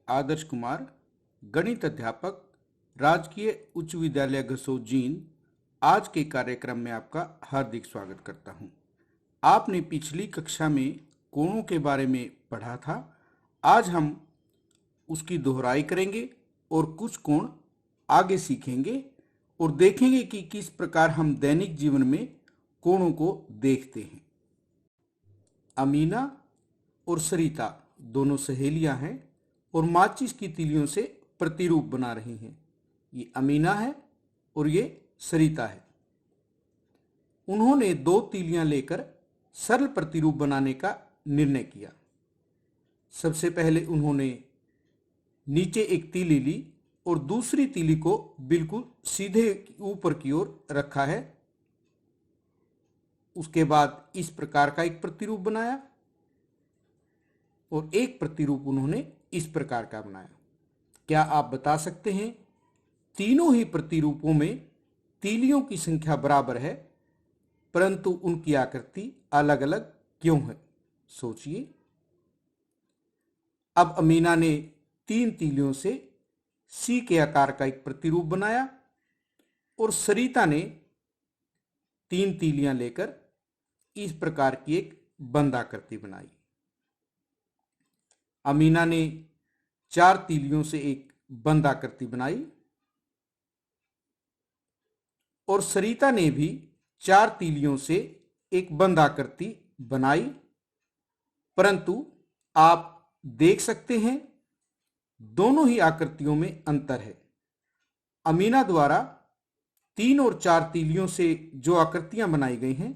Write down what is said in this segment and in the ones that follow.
आदर्श कुमार, गणित अध्यापक, राजकीय उच्च विद्यालय घसोत जींद। आज के कार्यक्रम में आपका हार्दिक स्वागत करता हूं। आपने पिछली कक्षा में कोणों के बारे में पढ़ा था। आज हम उसकी दोहराई करेंगे और कुछ कोण आगे सीखेंगे और देखेंगे कि किस प्रकार हम दैनिक जीवन में कोणों को देखते हैं। अमीना और सरिता दोनों सहेलियां हैं और माचिस की तीलियों से प्रतिरूप बना रही हैं। ये अमीना है और ये सरिता है। उन्होंने दो तीलियां लेकर सरल प्रतिरूप बनाने का निर्णय किया। सबसे पहले उन्होंने नीचे एक तीली ली और दूसरी तीली को बिल्कुल सीधे ऊपर की ओर रखा है। उसके बाद इस प्रकार का एक प्रतिरूप बनाया और एक प्रतिरूप उन्होंने इस प्रकार का बनाया। क्या आप बता सकते हैं तीनों ही प्रतिरूपों में तीलियों की संख्या बराबर है, परंतु उनकी आकृति अलग अलग क्यों है? सोचिए। अब अमीना ने तीन तीलियों से सी के आकार का एक प्रतिरूप बनाया और सरिता ने तीन तीलियां लेकर इस प्रकार की एक बंद आकृति बनाई। अमीना ने चार तीलियों से एक बंद आकृति बनाई और सरिता ने भी चार तीलियों से एक बंद आकृति बनाई, परंतु आप देख सकते हैं दोनों ही आकृतियों में अंतर है। अमीना द्वारा तीन और चार तीलियों से जो आकृतियां बनाई गई हैं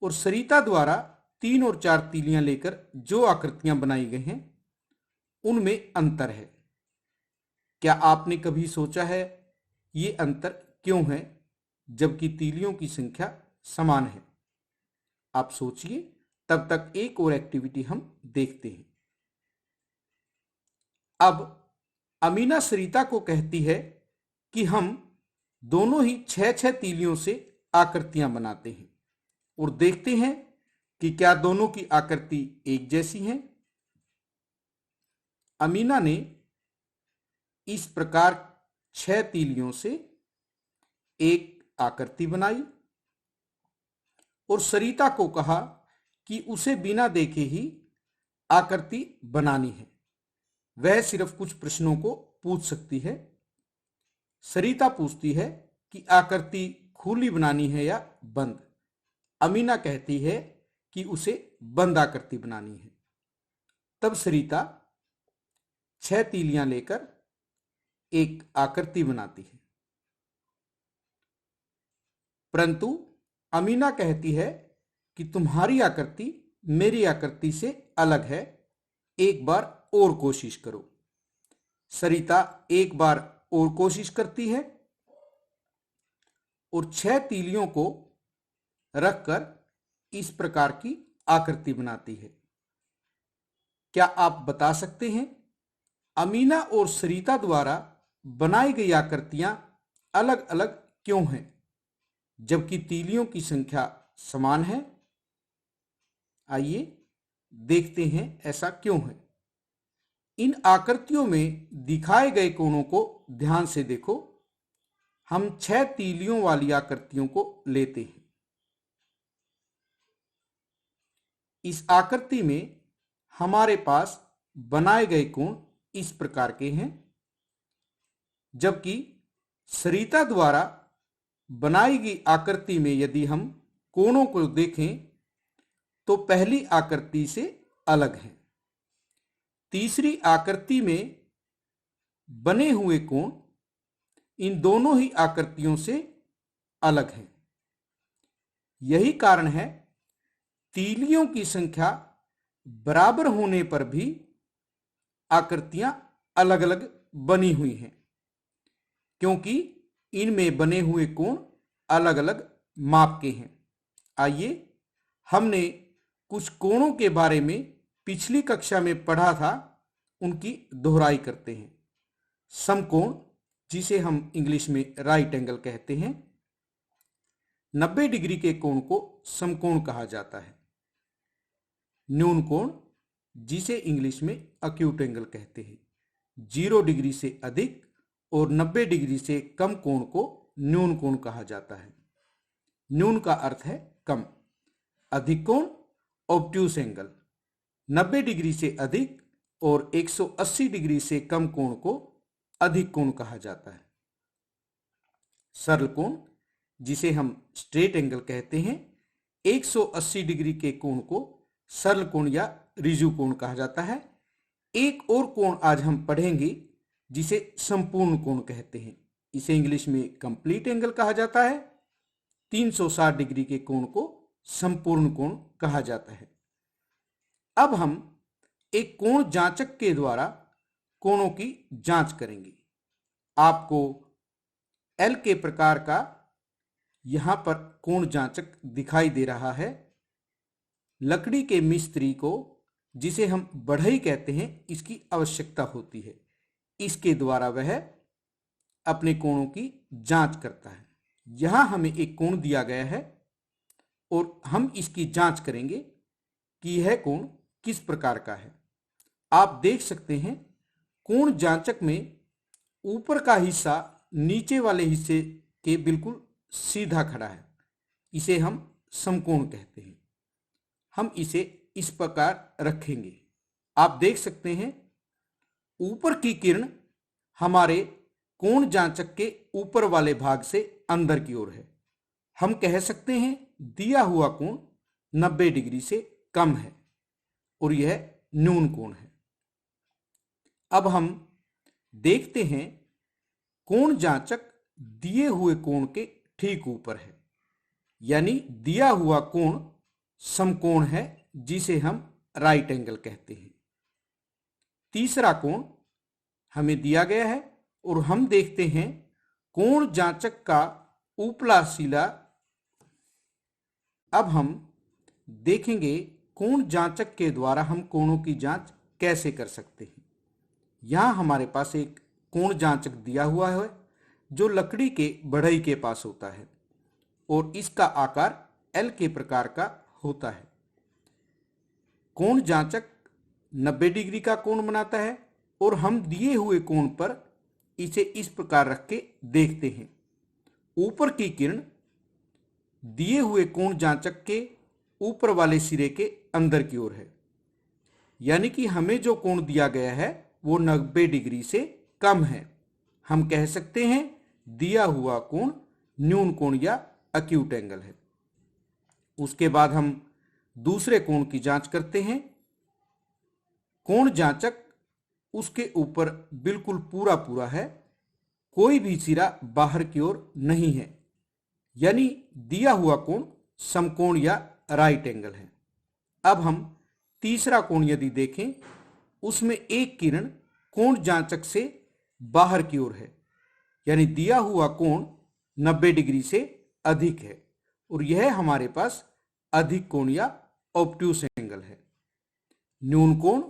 और सरिता द्वारा तीन और चार तीलियां लेकर जो आकृतियां बनाई गई हैं उनमें अंतर है। क्या आपने कभी सोचा है ये अंतर क्यों है जबकि तीलियों की संख्या समान है? आप सोचिए, तब तक एक और एक्टिविटी हम देखते हैं। अब अमीना सरिता को कहती है कि हम दोनों ही छह छह तीलियों से आकृतियां बनाते हैं और देखते हैं कि क्या दोनों की आकृति एक जैसी है। अमीना ने इस प्रकार छह तीलियों से एक आकृति बनाई और सरिता को कहा कि उसे बिना देखे ही आकृति बनानी है। वह सिर्फ कुछ प्रश्नों को पूछ सकती है। सरिता पूछती है कि आकृति खुली बनानी है या बंद। अमीना कहती है कि उसे बंद आकृति बनानी है। तब सरिता छह तीलियां लेकर एक आकृति बनाती है, परंतु अमीना कहती है कि तुम्हारी आकृति मेरी आकृति से अलग है, एक बार और कोशिश करो। सरिता एक बार और कोशिश करती है और छह तीलियों को रखकर इस प्रकार की आकृति बनाती है। क्या आप बता सकते हैं अमीना और सरिता द्वारा बनाई गई आकृतियां अलग अलग क्यों हैं जबकि तीलियों की संख्या समान है? आइए देखते हैं ऐसा क्यों है। इन आकृतियों में दिखाए गए कोणों को ध्यान से देखो। हम छह तीलियों वाली आकृतियों को लेते हैं। इस आकृति में हमारे पास बनाए गए कोण इस प्रकार के हैं, जबकि सरिता द्वारा बनाई गई आकृति में यदि हम कोणों को देखें तो पहली आकृति से अलग है। तीसरी आकृति में बने हुए कोण इन दोनों ही आकृतियों से अलग हैं। यही कारण है तीलियों की संख्या बराबर होने पर भी आकृतियां अलग अलग बनी हुई हैं, क्योंकि इनमें बने हुए कोण अलग अलग माप के हैं। आइए हमने कुछ कोणों के बारे में पिछली कक्षा में पढ़ा था, उनकी दोहराई करते हैं। समकोण, जिसे हम इंग्लिश में राइट एंगल कहते हैं, 90 डिग्री के कोण को समकोण कहा जाता है। न्यून कोण, जिसे इंग्लिश में अक्यूट एंगल कहते हैं, 0 डिग्री से अधिक और 90 डिग्री से कम कोण को न्यून कोण कहा जाता है। न्यून का अर्थ है कम। अधिक कोण ऑब्ट्यूस एंगल। 90 डिग्री से अधिक और 180 डिग्री से कम कोण को अधिक कोण कहा जाता है। सरल कोण, जिसे हम स्ट्रेट एंगल कहते हैं, 180 डिग्री के कोण को सरल कोण या रिजु कोण कहा जाता है। एक और कोण आज हम पढ़ेंगे जिसे संपूर्ण कोण कहते हैं। इसे इंग्लिश में कंप्लीट एंगल कहा जाता है। 360 डिग्री के कोण को संपूर्ण कोण कहा जाता है। अब हम एक कोण जांचक के द्वारा कोणों की जांच करेंगे। आपको एल के प्रकार का यहां पर कोण जांचक दिखाई दे रहा है। लकड़ी के मिस्त्री को, जिसे हम बढ़ई कहते हैं, इसकी आवश्यकता होती है। इसके द्वारा वह अपने कोणों की जांच करता है। यहां हमें एक कोण दिया गया है और हम इसकी जांच करेंगे कि यह कोण किस प्रकार का है। आप देख सकते हैं कोण जांचक में ऊपर का हिस्सा नीचे वाले हिस्से के बिल्कुल सीधा खड़ा है। इसे हम समकोण कहते हैं। हम इसे इस प्रकार रखेंगे। आप देख सकते हैं ऊपर की किरण हमारे कोण जांचक के ऊपर वाले भाग से अंदर की ओर है। हम कह सकते हैं दिया हुआ कोण 90 डिग्री से कम है और यह न्यून कोण है। अब हम देखते हैं कोण जांचक दिए हुए कोण के ठीक ऊपर है, यानी दिया हुआ कोण समकोण है, जिसे हम राइट एंगल कहते हैं। तीसरा कोण हमें दिया गया है और हम देखते हैं कोण जांचक का उपला शिला। अब हम देखेंगे कोण जांचक के द्वारा हम कोणों की जांच कैसे कर सकते हैं। यहां हमारे पास एक कोण जांचक दिया हुआ है जो लकड़ी के बढ़ई के पास होता है और इसका आकार एल के प्रकार का होता है। कोण जांचक 90 डिग्री का कोण बनाता है और हम दिए हुए कोण पर इसे इस प्रकार रख के देखते हैं। ऊपर की किरण दिए हुए कोण जांचक के ऊपर वाले सिरे के अंदर की ओर है, यानी कि हमें जो कोण दिया गया है वो 90 डिग्री से कम है। हम कह सकते हैं दिया हुआ कोण न्यून कोण या एक्यूट एंगल है। उसके बाद हम दूसरे कोण की जांच करते हैं। कोण जांचक उसके ऊपर बिल्कुल पूरा पूरा है, कोई भी सिरा बाहर की ओर नहीं है, यानी दिया हुआ कोण समकोण या राइट एंगल है। अब हम तीसरा कोण यदि देखें, उसमें एक किरण कोण जांचक से बाहर की ओर है, यानी दिया हुआ कोण 90 डिग्री से अधिक है और यह हमारे पास अधिक कोण या ऑब्ट्यूस एंगल है। न्यून कोण,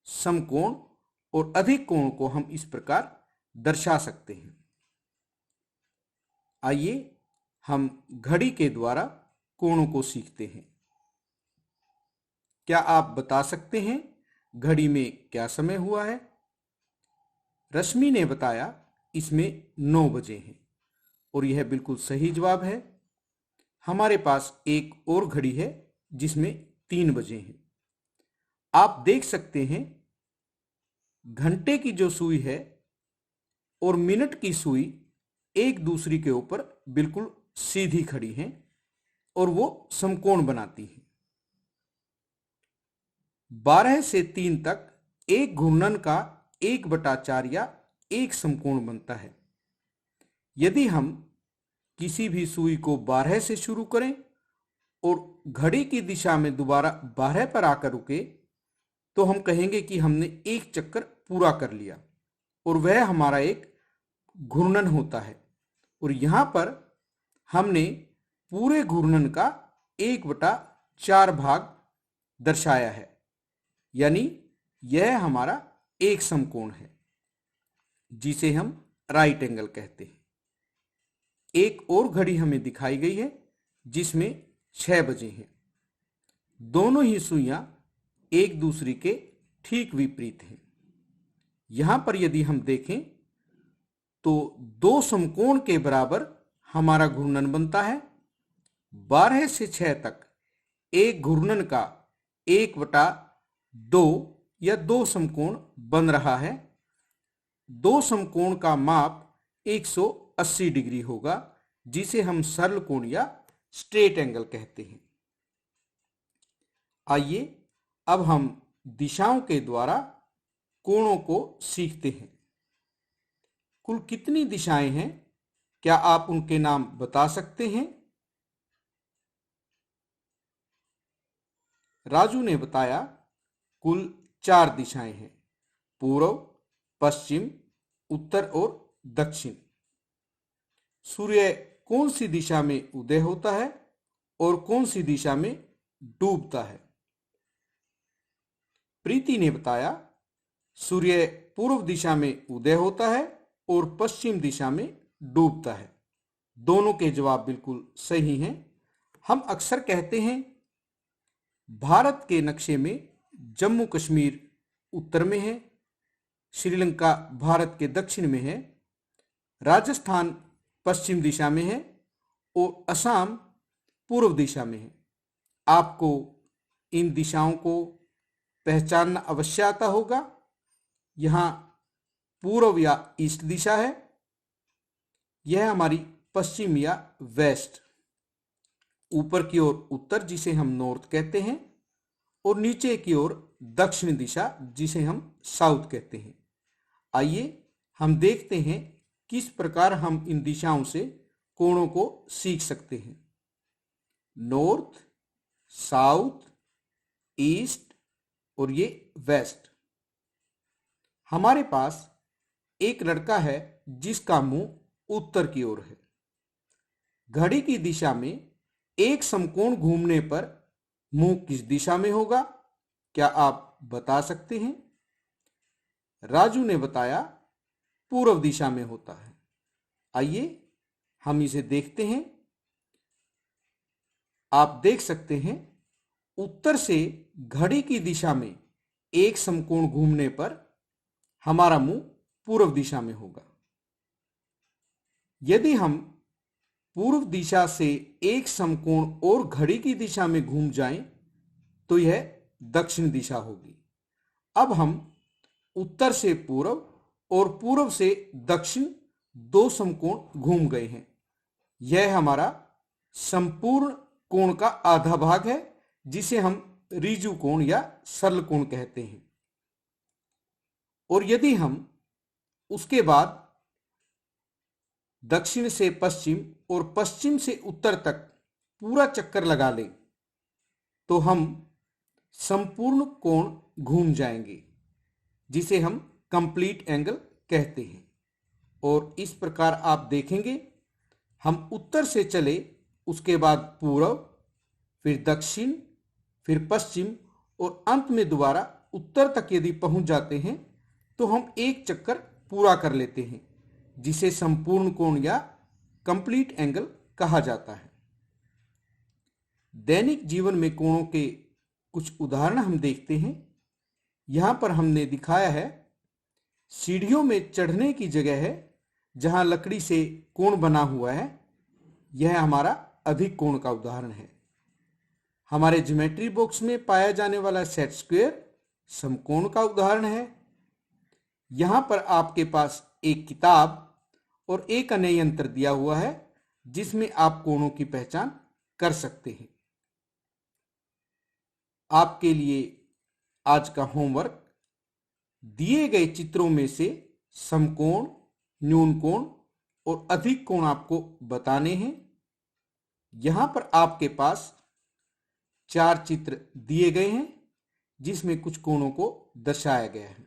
समकोण और अधिक कोण को हम इस प्रकार दर्शा सकते हैं। आइए हम घड़ी के द्वारा कोणों को सीखते हैं। क्या आप बता सकते हैं घड़ी में क्या समय हुआ है? रश्मि ने बताया इसमें 9 बजे हैं और यह बिल्कुल सही जवाब है। हमारे पास एक और घड़ी है जिसमें 3 बजे हैं। आप देख सकते हैं घंटे की जो सुई है और मिनट की सुई एक दूसरे के ऊपर बिल्कुल सीधी खड़ी हैं और वो समकोण बनाती हैं। 12 से 3 तक एक घूर्णन का 1/4 या एक समकोण बनता है। यदि हम किसी भी सुई को 12 से शुरू करें और घड़ी की दिशा में दोबारा 12 पर आकर रुके तो हम कहेंगे कि हमने एक चक्कर पूरा कर लिया और वह हमारा एक घूर्णन होता है। और यहां पर हमने पूरे घूर्णन का 1/4 भाग दर्शाया है, यानी यह हमारा एक समकोण है जिसे हम राइट एंगल कहते हैं। एक और घड़ी हमें दिखाई गई है जिसमें 6 बजे हैं। दोनों ही सुइयां एक दूसरे के ठीक विपरीत हैं। यहां पर यदि हम देखें तो 2 समकोण के बराबर हमारा घूर्णन बनता है। 12 से 6 तक एक घूर्णन का 1/2 या 2 समकोण बन रहा है। 2 समकोण का माप 180 डिग्री होगा, जिसे हम सरल कोण या स्ट्रेट एंगल कहते हैं। आइए अब हम दिशाओं के द्वारा कोणों को सीखते हैं। कुल कितनी दिशाएं हैं, क्या आप उनके नाम बता सकते हैं? राजू ने बताया कुल 4 दिशाएं हैं, पूर्व, पश्चिम, उत्तर और दक्षिण। सूर्य कौन सी दिशा में उदय होता है और कौन सी दिशा में डूबता है? प्रीति ने बताया सूर्य पूर्व दिशा में उदय होता है और पश्चिम दिशा में डूबता है। दोनों के जवाब बिल्कुल सही हैं। हम अक्सर कहते हैं भारत के नक्शे में जम्मू कश्मीर उत्तर में है, श्रीलंका भारत के दक्षिण में है, राजस्थान पश्चिम दिशा में है और असम पूर्व दिशा में है। आपको इन दिशाओं को पहचानना अवश्य आता होगा। यहाँ पूर्व या ईस्ट दिशा है, यह हमारी पश्चिम या वेस्ट, ऊपर की ओर उत्तर जिसे हम नॉर्थ कहते हैं और नीचे की ओर दक्षिण दिशा जिसे हम साउथ कहते हैं। आइए हम देखते हैं किस प्रकार हम इन दिशाओं से कोणों को सीख सकते हैं। नॉर्थ, साउथ, ईस्ट और ये वेस्ट। हमारे पास एक लड़का है जिसका मुंह उत्तर की ओर है। घड़ी की दिशा में एक समकोण घूमने पर मुंह किस दिशा में होगा, क्या आप बता सकते हैं? राजू ने बताया पूर्व दिशा में होता है। आइए हम इसे देखते हैं। आप देख सकते हैं उत्तर से घड़ी की दिशा में एक समकोण घूमने पर हमारा मुंह पूर्व दिशा में होगा। यदि हम पूर्व दिशा से एक समकोण और घड़ी की दिशा में घूम जाएं तो यह दक्षिण दिशा होगी। अब हम उत्तर से पूर्व और पूर्व से दक्षिण 2 समकोण घूम गए हैं। यह हमारा संपूर्ण कोण का आधा भाग है, जिसे हम ऋजु कोण या सरल कोण कहते हैं। और यदि हम उसके बाद दक्षिण से पश्चिम और पश्चिम से उत्तर तक पूरा चक्कर लगा लें तो हम संपूर्ण कोण घूम जाएंगे, जिसे हम कंप्लीट एंगल कहते हैं। और इस प्रकार आप देखेंगे हम उत्तर से चले, उसके बाद पूर्व, फिर दक्षिण, फिर पश्चिम और अंत में दोबारा उत्तर तक यदि पहुंच जाते हैं तो हम एक चक्कर पूरा कर लेते हैं, जिसे संपूर्ण कोण या कंप्लीट एंगल कहा जाता है। दैनिक जीवन में कोणों के कुछ उदाहरण हम देखते हैं। यहां पर हमने दिखाया है सीढ़ियों में चढ़ने की जगह है जहां लकड़ी से कोण बना हुआ है। यह हमारा अधिक कोण का उदाहरण है। हमारे ज्योमेट्री बॉक्स में पाया जाने वाला सेट स्क्वायर समकोण का उदाहरण है। यहां पर आपके पास एक किताब और एक अन्य यंत्र दिया हुआ है जिसमें आप कोणों की पहचान कर सकते हैं। आपके लिए आज का होमवर्क दिए गए चित्रों में से समकोण, न्यून कोण और अधिक कोण आपको बताने हैं। यहां पर आपके पास 4 चित्र दिए गए हैं जिसमें कुछ कोणों को दर्शाया गया है।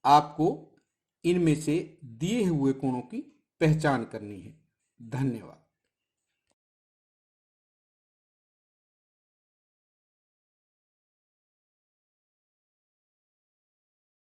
आपको इनमें से दिए हुए कोणों की पहचान करनी है। धन्यवाद।